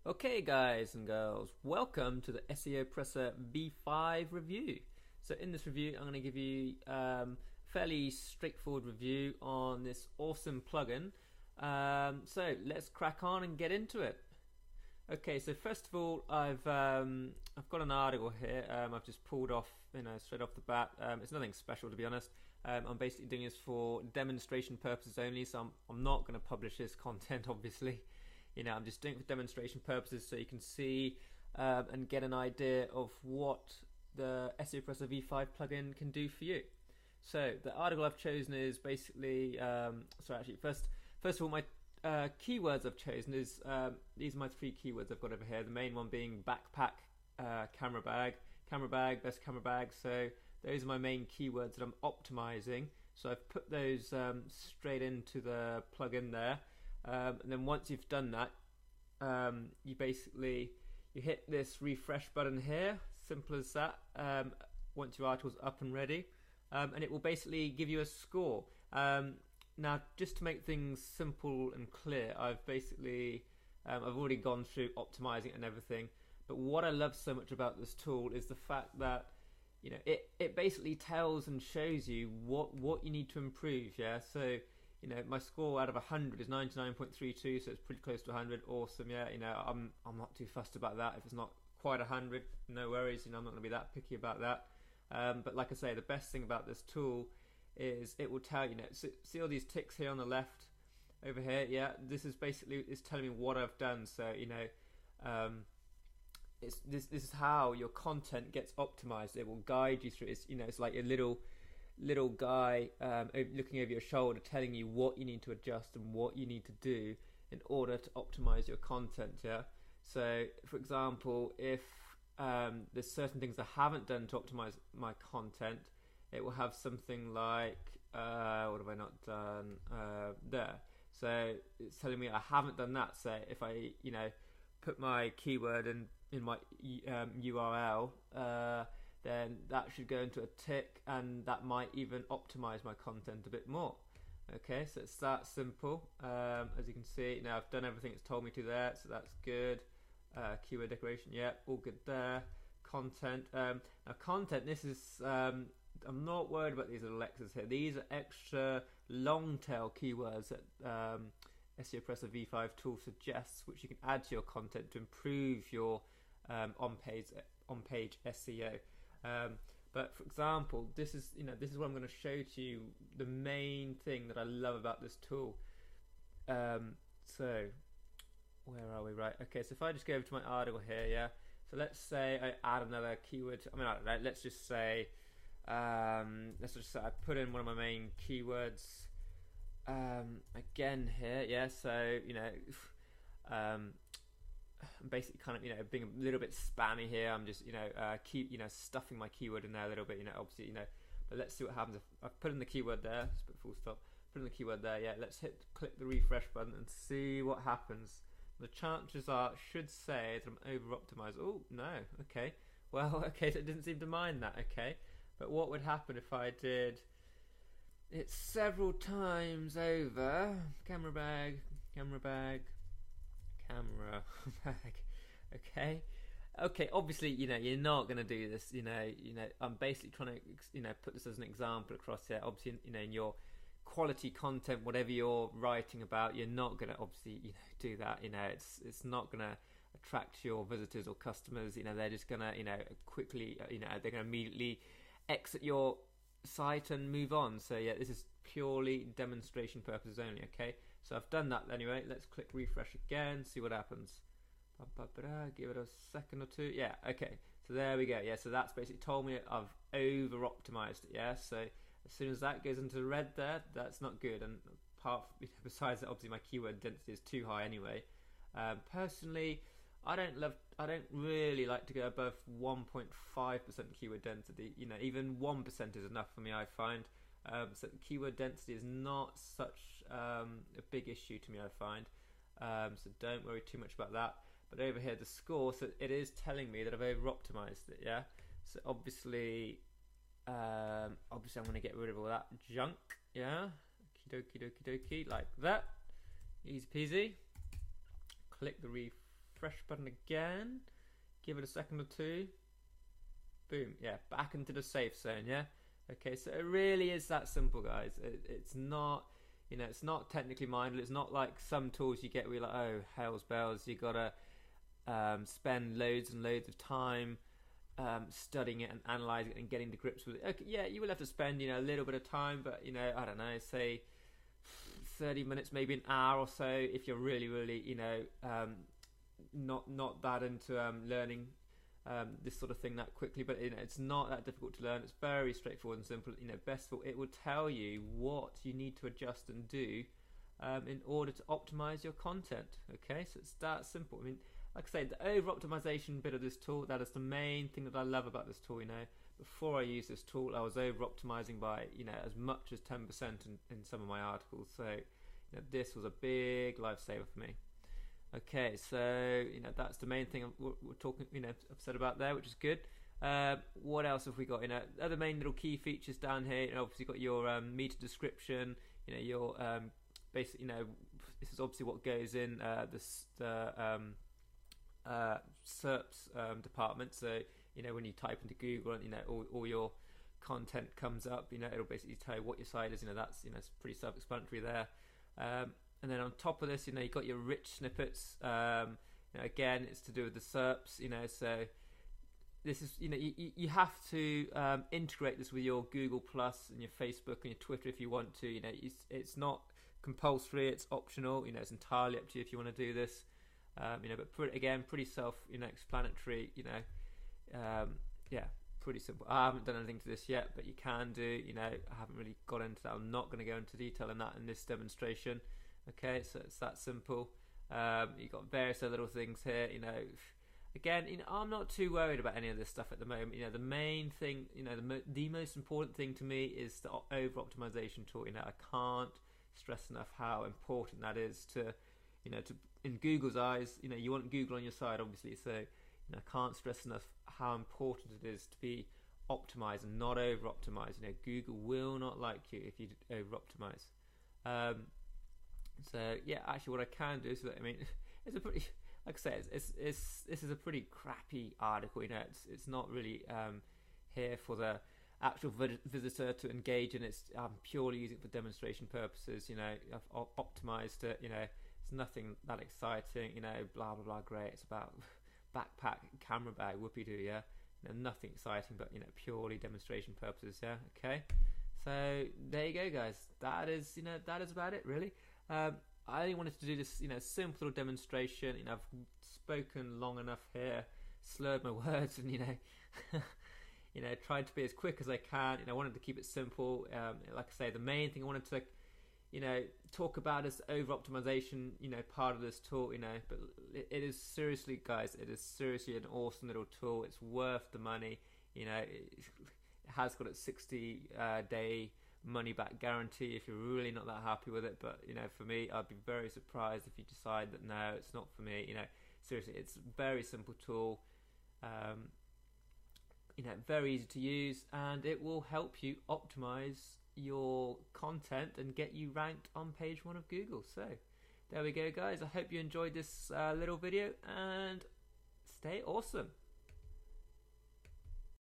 Okay guys and girls, welcome to the SEOPressor V5 review. So in this review I'm going to give you fairly straightforward review on this awesome plugin. So let's crack on and get into it. Okay, so first of all I've got an article here I've just pulled off straight off the bat. It's nothing special to be honest. I'm basically doing this for demonstration purposes only, so I'm not going to publish this content obviously. I'm just doing it for demonstration purposes so you can see and get an idea of what the SEOPressor V5 plugin can do for you. So the article I've chosen is basically, first of all, my keywords I've chosen is, these are my three keywords I've got over here. The main one being backpack, camera bag, best camera bag. So those are my main keywords that I'm optimizing. So I've put those straight into the plugin there. And then once you've done that, you hit this refresh button here, simple as that, once your article's up and ready, and it will basically give you a score. Now just to make things simple and clear, I've already gone through optimizing and everything, but what I love so much about this tool is the fact that it basically tells and shows you what you need to improve. So my score out of 100 is 99.32, so it's pretty close to 100. Awesome. I'm not too fussed about that. If it's not quite 100, no worries. I'm not going to be that picky about that. But like I say, the best thing about this tool is it will tell see all these ticks here on the left over here. This is basically telling me what I've done. So this is how your content gets optimized. It will guide you through. It's like a little guy looking over your shoulder telling you what you need to adjust and what you need to do in order to optimize your content. So for example, if there's certain things I haven't done to optimize my content, it will have something like what have I not done there. So it's telling me I haven't done that. So if I put my keyword in my URL, then that should go into a tick, and that might even optimize my content a bit more. Okay, so it's that simple. As you can see, now I've done everything it's told me to there, so that's good. Keyword decoration, all good there. Content, now content, this is, I'm not worried about these little X's here. These are extra long tail keywords that SEOPressor V5 tool suggests, which you can add to your content to improve your on-page SEO. But for example, this is what I'm going to show to you, the main thing that I love about this tool. So where are we? Right, okay, so if I just go over to my article here, so let's say I add another keyword. I don't know, let's just say I put in one of my main keywords again here, so I'm basically kind of being a little bit spammy here. I'm just keep stuffing my keyword in there a little bit, obviously, but let's see what happens if I put in the keyword there. Just put full stop, put in the keyword there. Let's click the refresh button and see what happens. The chances should say that I'm over optimized. Oh no, okay, well, okay, so it didn't seem to mind that. Okay, but what would happen if I did it several times over? Camera bag, okay, obviously you're not going to do this. I'm basically trying to put this as an example across here. Obviously, in your quality content, whatever you're writing about, you're not going to obviously do that. It's not going to attract your visitors or customers. They're just going to quickly they're going to immediately exit your site and move on. So this is purely demonstration purposes only. Okay, so I've done that anyway. Let's click refresh again, see what happens. Give it a second or two. Okay, so there we go. So that's basically told me I've over optimized it. So as soon as that goes into the red there, that's not good. And besides that, obviously my keyword density is too high anyway. Personally, I don't really like to go above 1.5% keyword density. Even 1% is enough for me, I find. So keyword density is not such a big issue to me, I find. So don't worry too much about that. But over here, the score, so it is telling me that I've over optimized it. So obviously I'm going to get rid of all that junk. Okie dokie, like that. Easy peasy. Click the refresh button again, give it a second or two, boom, yeah, back into the safe zone, yeah? Okay, so it really is that simple, guys. It's not, you know, it's not technically minded. It's not like some tools you get where you're like, oh, hell's bells, you gotta spend loads and loads of time studying it and analysing it and getting to grips with it. Okay, yeah, you will have to spend, you know, a little bit of time, but, you know, I don't know, say 30 minutes, maybe an hour or so, if you're really, really, you know, not that into learning this sort of thing that quickly. But, you know, it's not that difficult to learn. It's very straightforward and simple. You know, best of all, it will tell you what you need to adjust and do in order to optimize your content. Okay, so it's that simple. I mean, like I say, the over optimization bit of this tool, that is the main thing that I love about this tool. You know, before I used this tool, I was over optimizing by, you know, as much as 10% in some of my articles. So, you know, this was a big lifesaver for me. Okay, so, you know, that's the main thing we're talking, you know, I've said about there, which is good. What else have we got? You know, other main little key features down here. You know, obviously got your meta description. You know, your basic. You know, this is obviously what goes in the SERPs department. So, you know, when you type into Google and, you know, all your content comes up, you know, it'll basically tell you what your site is. You know, that's, you know, it's pretty self-explanatory there. And then on top of this, you know, you've got your rich snippets. You know, again, it's to do with the SERPs, you know, so this is, you know, you have to integrate this with your Google Plus and your Facebook and your Twitter if you want to. You know, it's not compulsory, it's optional. You know, it's entirely up to you if you want to do this. You know, but pretty self, you know, explanatory. You know, yeah, pretty simple. I haven't done anything to this yet, but you can do. You know, I haven't really got into that. I'm not going to go into detail in that in this demonstration. Okay, so it's that simple. You've got various other little things here. You know, again, you know, I'm not too worried about any of this stuff at the moment. You know, the main thing, you know, the most important thing to me is the over optimization tool. You know, I can't stress enough how important that is to, you know, to in Google's eyes. You know, you want Google on your side, obviously. So, you know, I can't stress enough how important it is to be optimized and not over optimized. You know, Google will not like you if you over optimize. So yeah, actually, what I can do is that, I mean, it's a pretty, like I said, this is a pretty crappy article. You know, it's not really here for the actual visitor to engage in. I'm purely using it for demonstration purposes. You know, I've optimized it. You know, it's nothing that exciting. You know, blah blah blah. Great. It's about backpack, camera bag, whoopee doo. Yeah, you know, nothing exciting, but, you know, purely demonstration purposes. Yeah. Okay. So there you go, guys. That is, you know, that is about it, really. I only wanted to do this, you know, simple little demonstration. You know, I've spoken long enough here, slurred my words, and, you know, you know, tried to be as quick as I can. You know, I wanted to keep it simple. Like I say, the main thing I wanted to, you know, talk about is over optimization. You know, part of this tool. You know, but it is seriously, guys, it is seriously an awesome little tool. It's worth the money. You know, it has got its 60-day money back guarantee if you're really not that happy with it. But, you know, for me, I'd be very surprised if you decide that no, it's not for me. You know, seriously, it's a very simple tool, you know, very easy to use, and it will help you optimize your content and get you ranked on page 1 of Google. So there we go, guys. I hope you enjoyed this little video, and stay awesome.